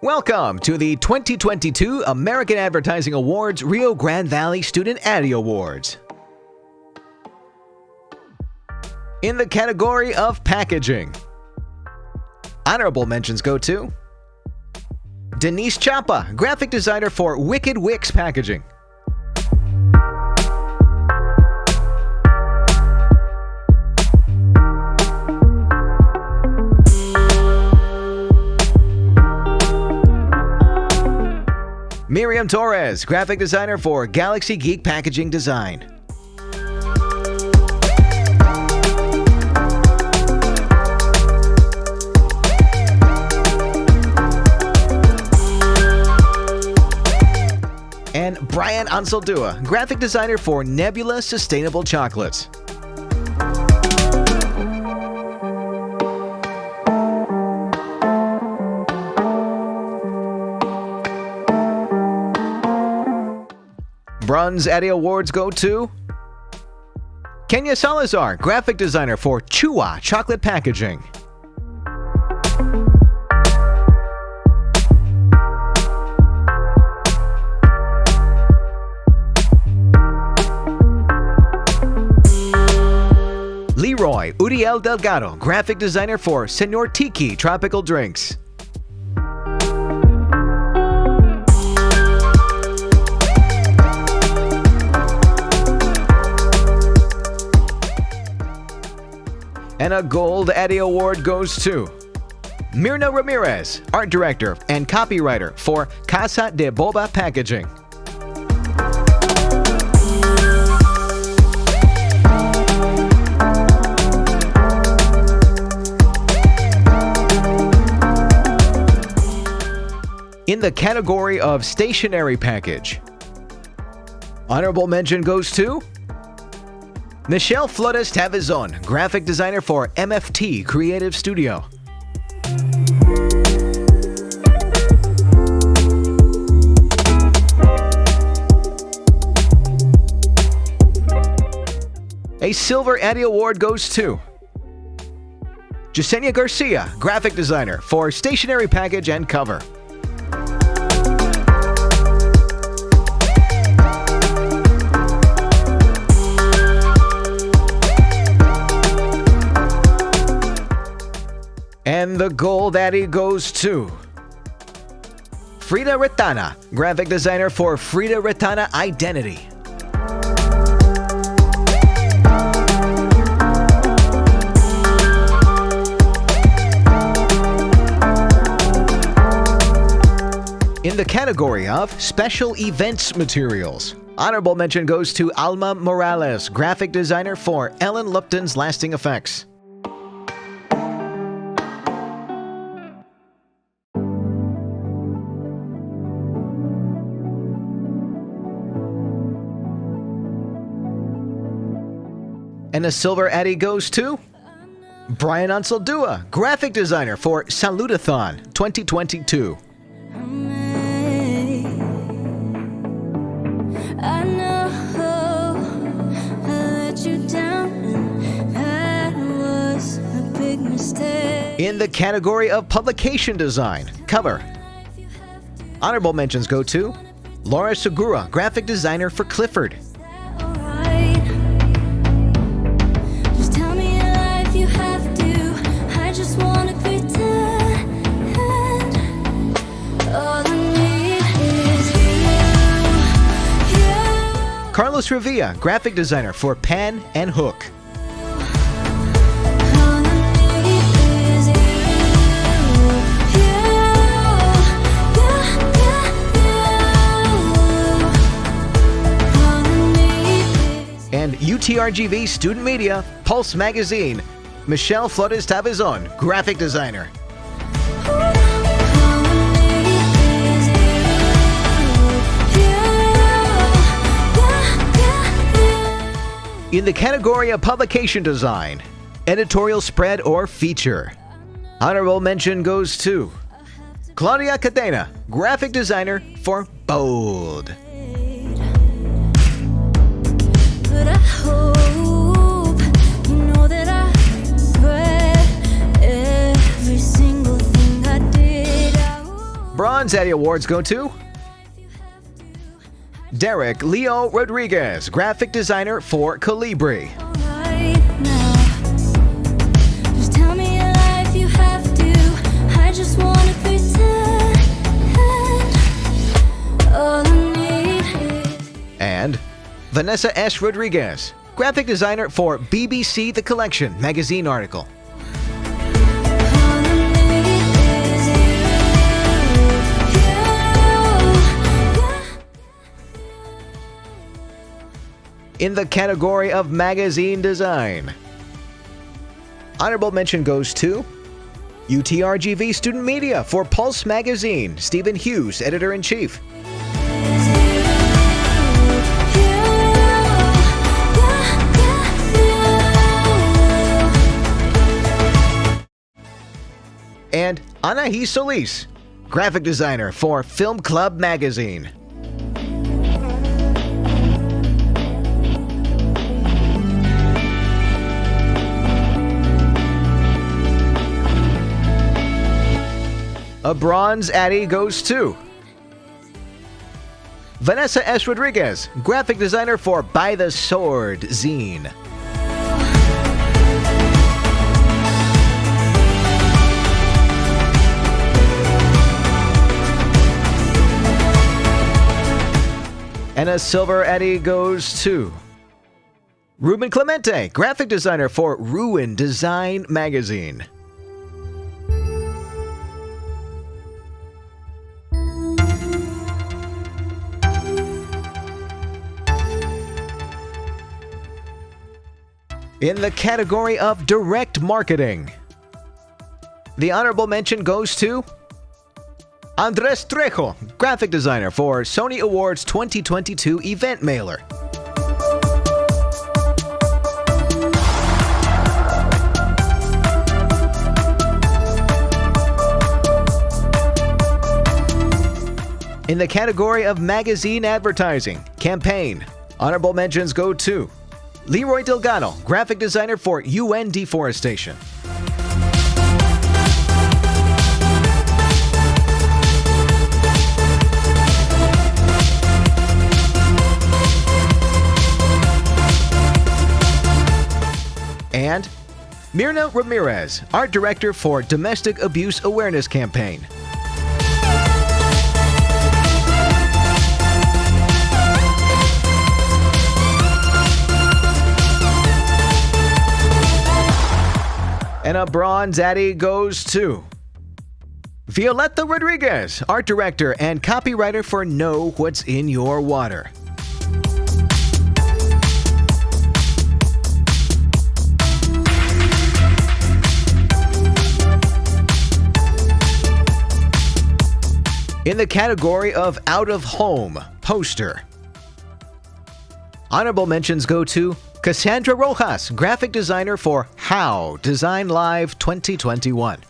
Welcome to the 2022 American Advertising Awards Rio Grande Valley Student ADDY Awards. In the category of packaging, honorable mentions go to Denise Chapa, graphic designer for Wicked Wix Packaging. Miriam Torres, graphic designer for Galaxy Geek Packaging Design. And Brian Ansaldua, graphic designer for Nebula Sustainable Chocolates. Bronze ADDY Awards go to Kenya Salazar, graphic designer for Chua Chocolate Packaging. Leroy Uriel Delgado, graphic designer for Senor Tiki Tropical Drinks. And a gold ADDY Award goes to Mirna Ramirez, art director and copywriter for Casa de Boba Packaging. In the category of stationery package, honorable mention goes to Michelle Flores Tavizon, graphic designer for MFT Creative Studio. A silver ADDY Award goes to Jasenia Garcia, graphic designer for stationery package and cover. And the gold ADDY goes to Frida Retana, graphic designer for Frida Retana Identity. In the category of special events materials, honorable mention goes to Alma Morales, graphic designer for Ellen Lupton's Lasting Effects. And a silver ADDY goes to Brian Ansaldua, graphic designer for Salutathon 2022. I know I let you down, and that was a big mistake. In the category of publication design, cover, honorable mentions go to Laura Segura, graphic designer for Clifford. Carlos Revilla, graphic designer for Pan and Hook. And UTRGV Student Media, Pulse Magazine, Michelle Flores Tavizon, graphic designer. In the category of publication design, editorial spread or feature, honorable mention goes to Claudia Cadena, graphic designer for Bold. But I hope you know that I read every single thing I did. Bronze ADDY Awards go to Derek Leo Rodriguez, graphic designer for Colibri. Right now, just tell me a lie if you have to. I just wanna pretend. All I need is And Vanessa S. Rodriguez, graphic designer for BBC The Collection magazine article. all I need is you. In the category of magazine design, honorable mention goes to UTRGV Student Media for Pulse Magazine, Stephen Hughes, editor-in-chief. And Anahi Solis, graphic designer for Film Club magazine. A bronze ADDY goes to Vanessa S. Rodriguez, graphic designer for By the Sword zine. And a silver ADDY goes to Ruben Clemente, graphic designer for Ruin Design magazine. In the category of direct marketing, the honorable mention goes to Andres Trejo, graphic designer for Sony Awards 2022 event mailer. In the category of magazine advertising, campaign, honorable mentions go to Leroy Delgado, graphic designer for UN Deforestation. And Mirna Ramirez, art director for Domestic Abuse Awareness Campaign. And a bronze ADDY goes to Violetta Rodriguez, art director and copywriter for Know What's in Your Water. In the category of out of home poster, honorable mentions go to Cassandra Rojas, graphic designer for How Design Live 2021.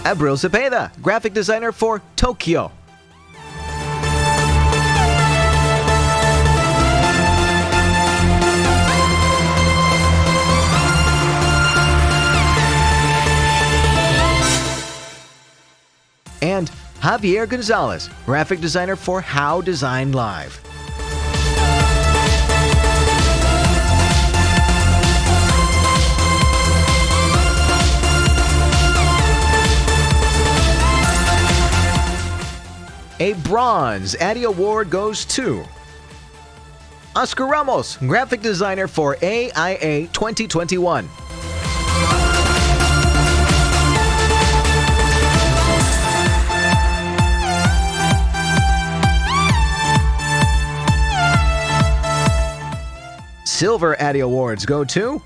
Abril Cepeda, graphic designer for Tokyo. And Javier Gonzalez, graphic designer for How Design Live. A bronze ADDY Award goes to Oscar Ramos, graphic designer for AIA 2021. Silver ADDY Awards go to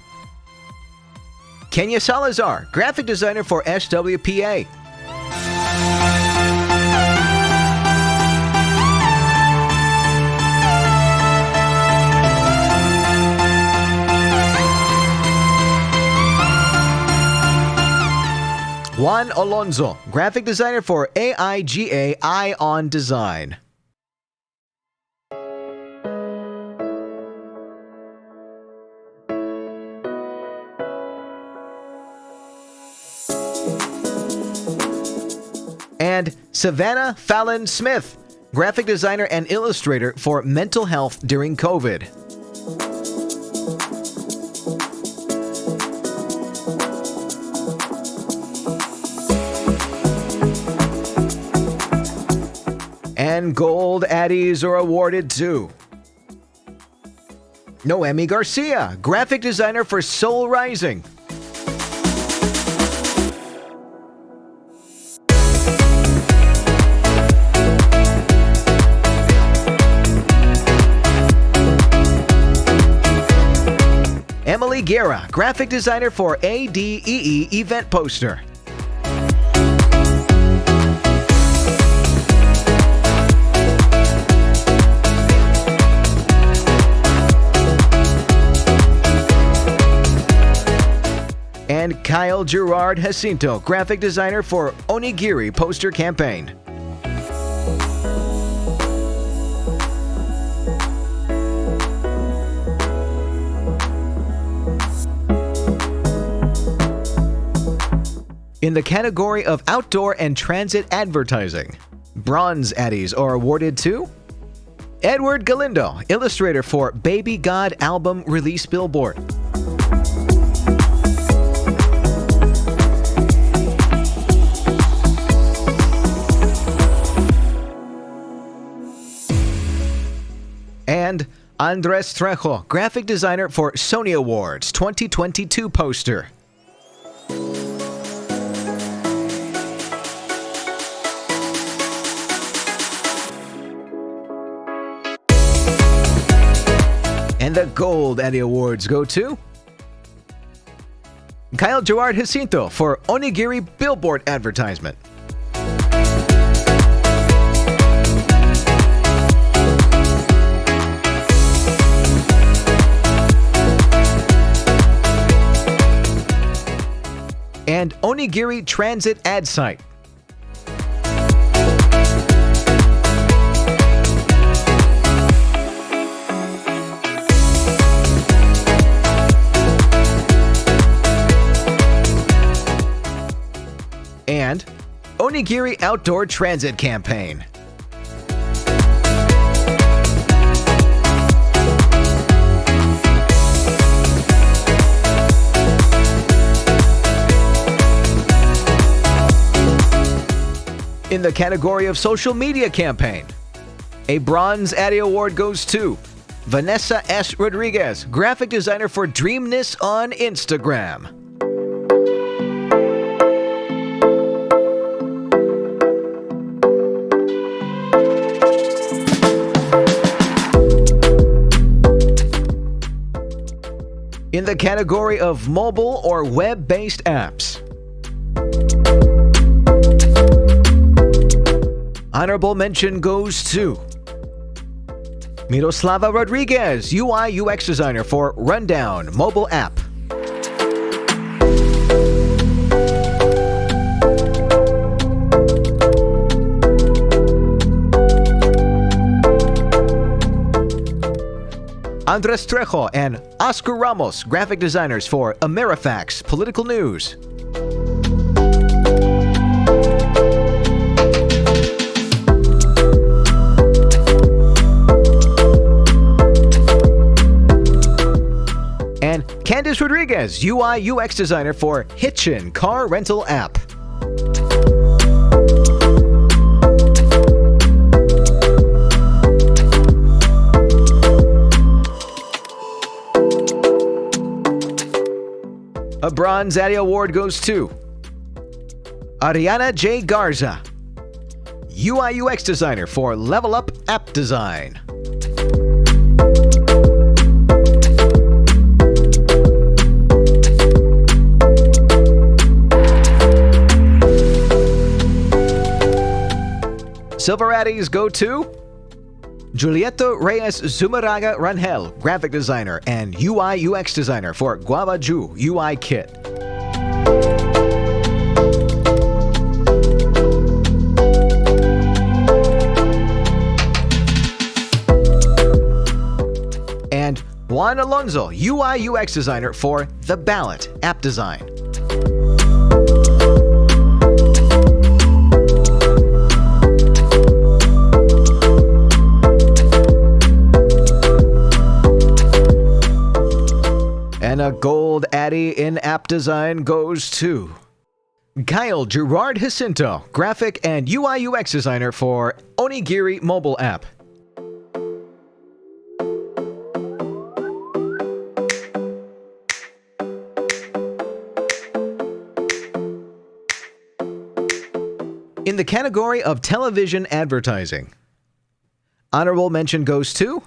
Kenya Salazar, graphic designer for SWPA. Juan Alonso, graphic designer for AIGA Ion Design. Savannah Fallon Smith, graphic designer and illustrator for mental health during COVID. And gold ADDYs are awarded to Noemi Garcia, graphic designer for Soul Rising. Emily Guerra, graphic designer for ADDY event poster. And Kyle Gerard Jacinto, graphic designer for Onigiri poster campaign. In the category of outdoor and transit advertising, bronze ADDYs are awarded to Edward Galindo, illustrator for Baby God album release billboard. And Andres Trejo, graphic designer for Sony Awards 2022 poster. And the gold ADDY Awards go to Kyle Gerard Jacinto for Onigiri billboard advertisement. And Onigiri transit ad site. And Onigiri Outdoor Transit Campaign. In the category of social media campaign, a bronze ADDY Award goes to Vanessa S. Rodriguez, graphic designer for Dreamness on Instagram. In the category of mobile or web-based apps, honorable mention goes to Miroslava Rodriguez, UI UX designer for Rundown mobile app. Andres Trejo and Oscar Ramos, graphic designers for Amerifax Political News. And Candice Rodriguez, UI UX designer for Hitchin car rental app. A bronze ADDY Award goes to Ariana J. Garza, UI UX designer for Level Up app design. Silver ADDYs go to Julieto Reyes Zumaraga Rangel, graphic designer and UI UX designer for Guava Ju UI Kit. And Juan Alonso, UI UX designer for The Ballot app design. gold ADDY in-app design goes to Kyle Gerard Jacinto, graphic and UI UX designer for Onigiri mobile app. In the category of television advertising, honorable mention goes to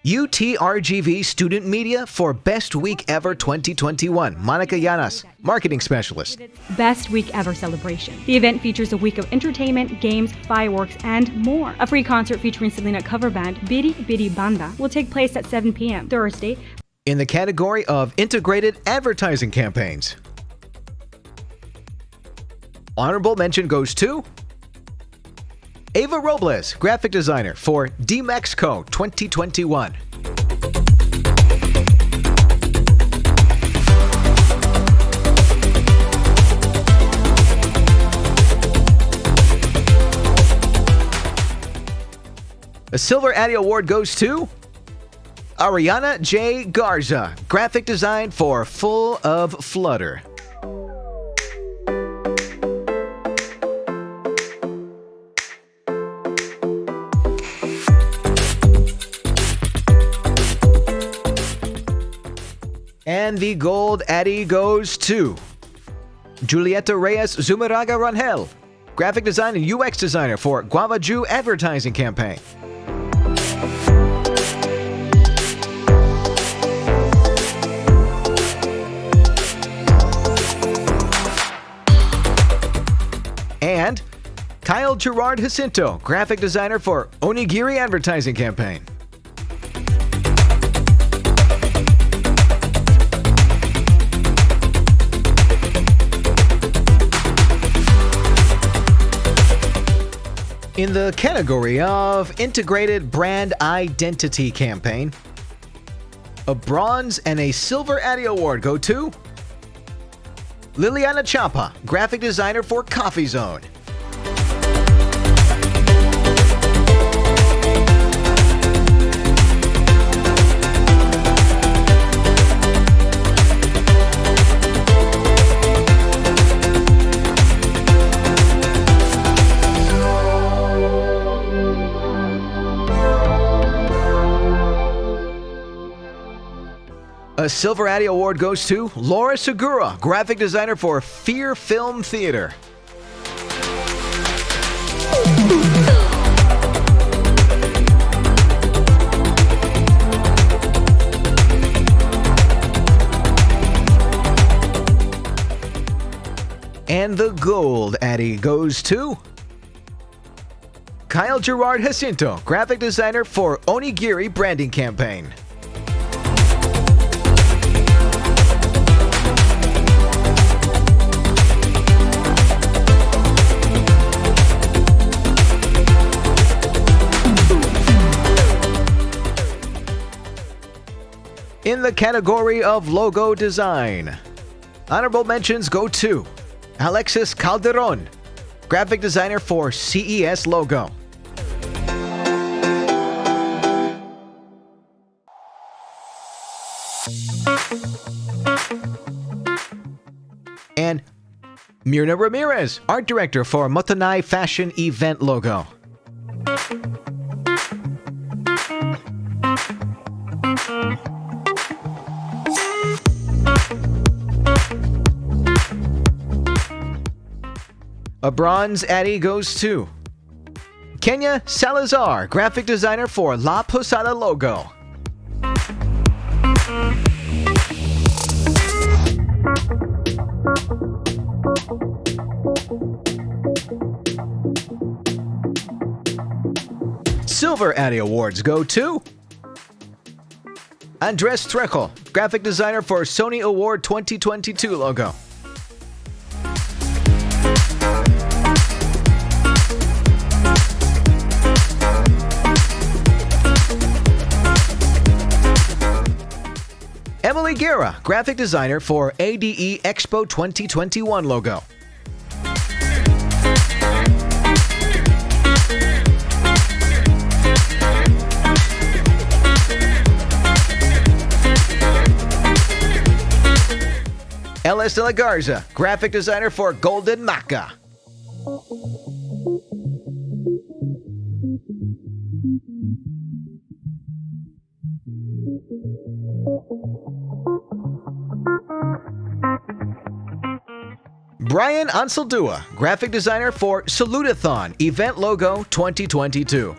UTRGV Student Media for Best Week Ever 2021. Monica Llanas, Marketing Specialist. Best Week Ever celebration. The event features a week of entertainment, games, fireworks, and more. A free concert featuring Selena cover band Bidi Bidi Banda will take place at 7 p.m. Thursday. In the category of integrated advertising campaigns, honorable mention goes to Ava Robles, graphic designer for DMEXCO 2021. A Silver ADDY Award goes to Ariana J. Garza, graphic design for Full of Flutter. And the gold ADDY goes to Julieta Reyes Zumaraga Rangel, graphic design and UX designer for Guava Ju advertising campaign. And Kyle Gerard Jacinto, graphic designer for Onigiri advertising campaign. In the category of Integrated Brand Identity Campaign, a bronze and a silver ADDY Award go to Liliana Chapa, graphic designer for Coffee Zone. A Silver ADDY Award goes to Laura Segura, graphic designer for Fear Film Theater. And the gold ADDY goes to Kyle Gerard Jacinto, graphic designer for Onigiri branding campaign. In the category of logo design, honorable mentions go to Alexis Calderon, graphic designer for CES logo. And Myrna Ramirez, art director for Motanay Fashion Event logo. A bronze ADDY goes to Kenya Salazar, graphic designer for La Posada logo. Silver ADDY Awards go to Andres Trejo, graphic designer for Sony Award 2022 logo. Emily Guerra, graphic designer for ADDY Expo 2021 logo. Ellis de la Garza, graphic designer for Golden Maca. Brian Ansaldua, graphic designer for Salutathon Event Logo 2022.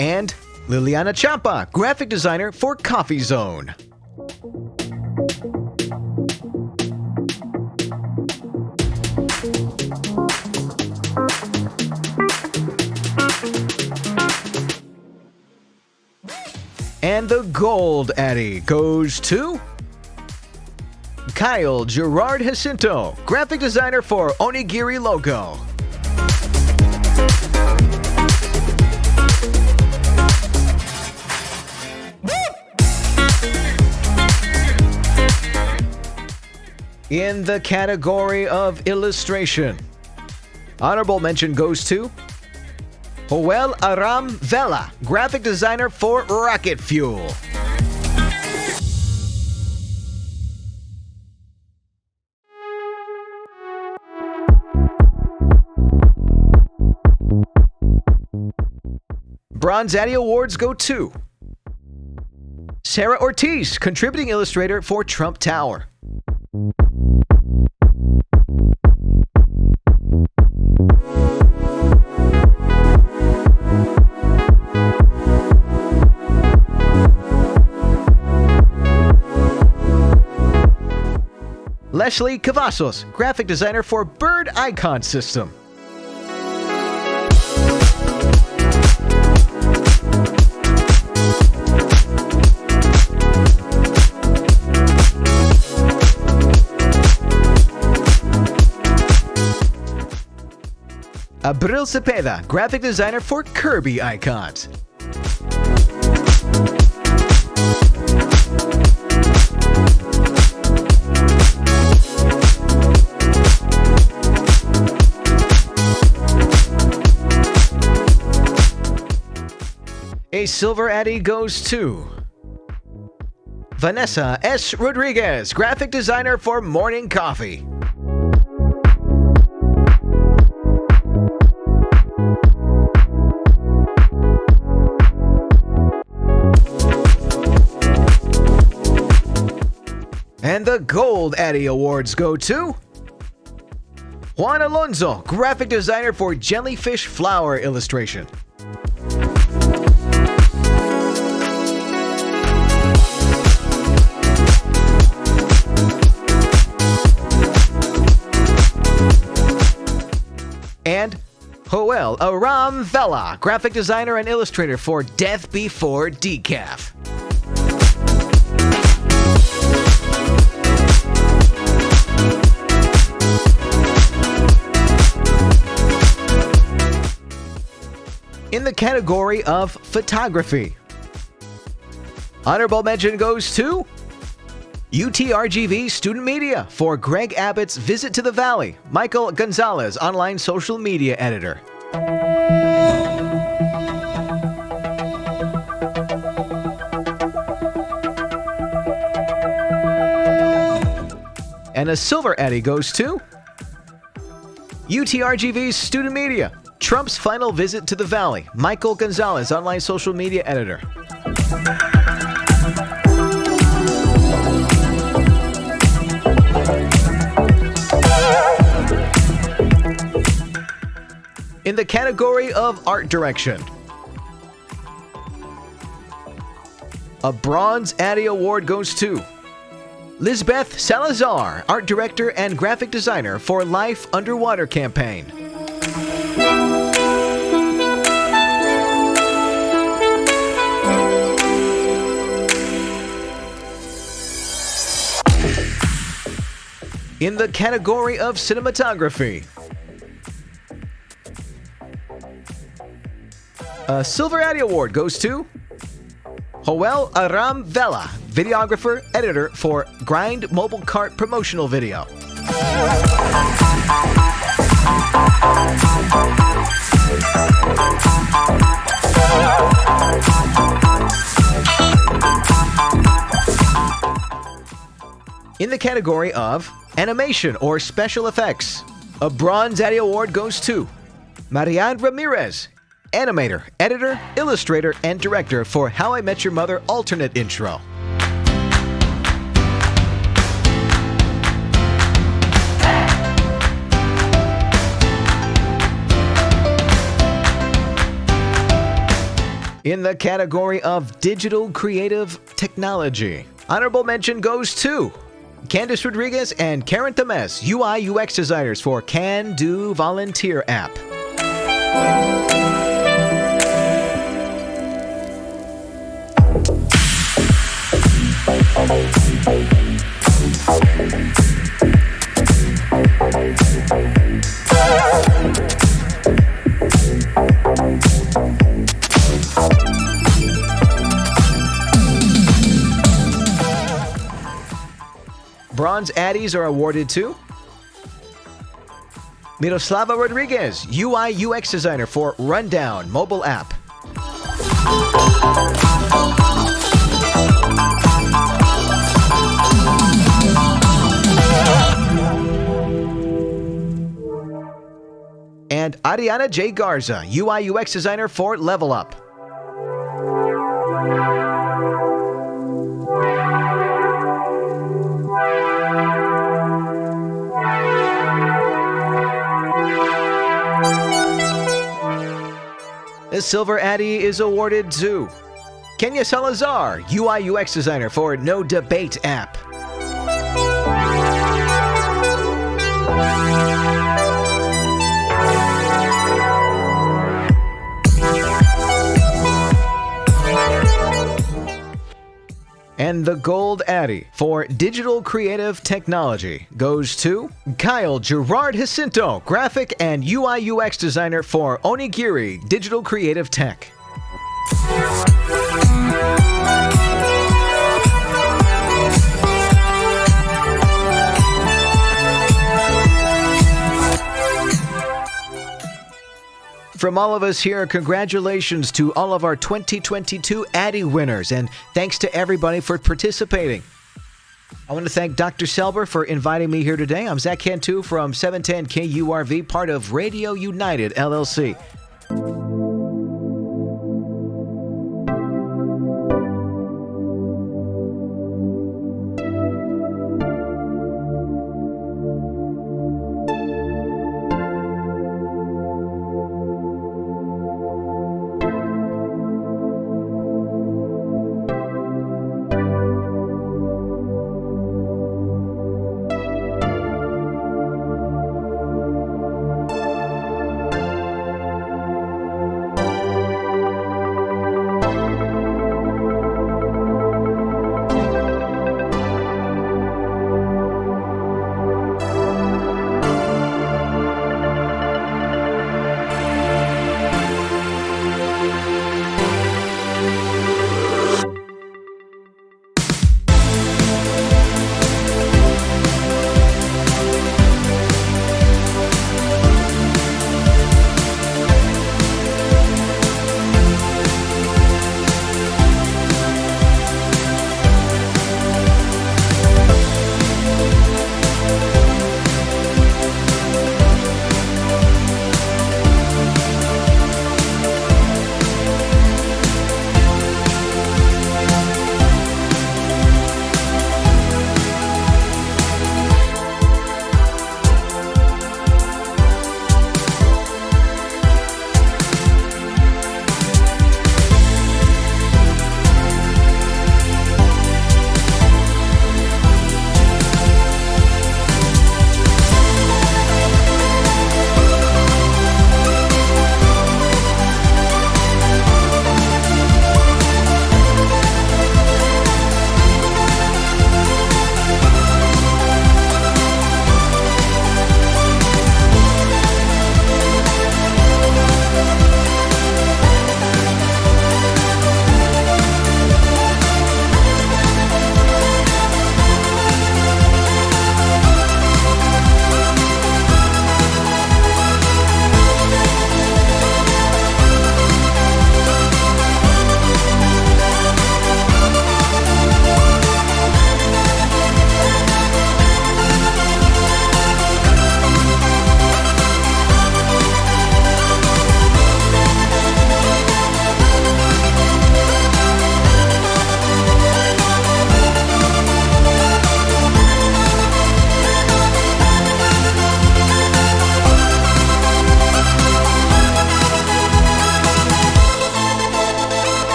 And Liliana Chapa, graphic designer for Coffee Zone. And the gold Addy goes to Kyle Gerard Jacinto, graphic designer for Onigiri Logo. In the category of illustration, honorable mention goes to Joel Aram Vela, graphic designer for Rocket Fuel. Bronze Addy Awards go to Sarah Ortiz, contributing illustrator for Trump Tower. Leslie Cavazos, graphic designer for Bird Icon System. Abril Cepeda, graphic designer for Kirby Icons. A silver Addy goes to Vanessa S. Rodriguez, graphic designer for Morning Coffee. And the gold Addy Awards go to Juan Alonso, graphic designer for Jellyfish Flower illustration. And Joel Aram Vela, graphic designer and illustrator for Death Before Decaf. In the category of photography, honorable mention goes to UTRGV Student Media for Greg Abbott's Visit to the Valley, Michael Gonzalez, online social media editor. And a silver Addy goes to UTRGV Student Media, Trump's Final Visit to the Valley, Michael Gonzalez, online social media editor. In the category of art direction, a bronze Addy Award goes to Lisbeth Salazar, art director and graphic designer for Life Underwater campaign. In the category of cinematography, a silver Addy Award goes to Joel Aram Vela, videographer, editor for Grind Mobile Cart promotional video. In the category of animation or special effects, a Bronze ADDY Award goes to Marianne Ramirez, animator, editor, illustrator, and director for How I Met Your Mother alternate intro. In the category of digital creative technology, honorable mention goes to Candice Rodriguez and Karen Temes, UI UX designers for Can Do Volunteer app. Bronze ADDYs are awarded to Miroslava Rodriguez, UI UX designer for Rundown mobile app. And Ariana J. Garza, UI UX designer for Level Up. The Silver ADDY is awarded to Kenya Salazar, UI UX designer for No Debate app. And the Gold ADDY for Digital Creative Technology goes to Kyle Gerard Jacinto, graphic and UI UX designer for Onigiri Digital Creative Tech. From all of us here, congratulations to all of our 2022 ADDY winners, and thanks to everybody for participating. I want to thank Dr. Selber for inviting me here today. I'm Zach Cantu from 710 KURV, part of Radio United, LLC.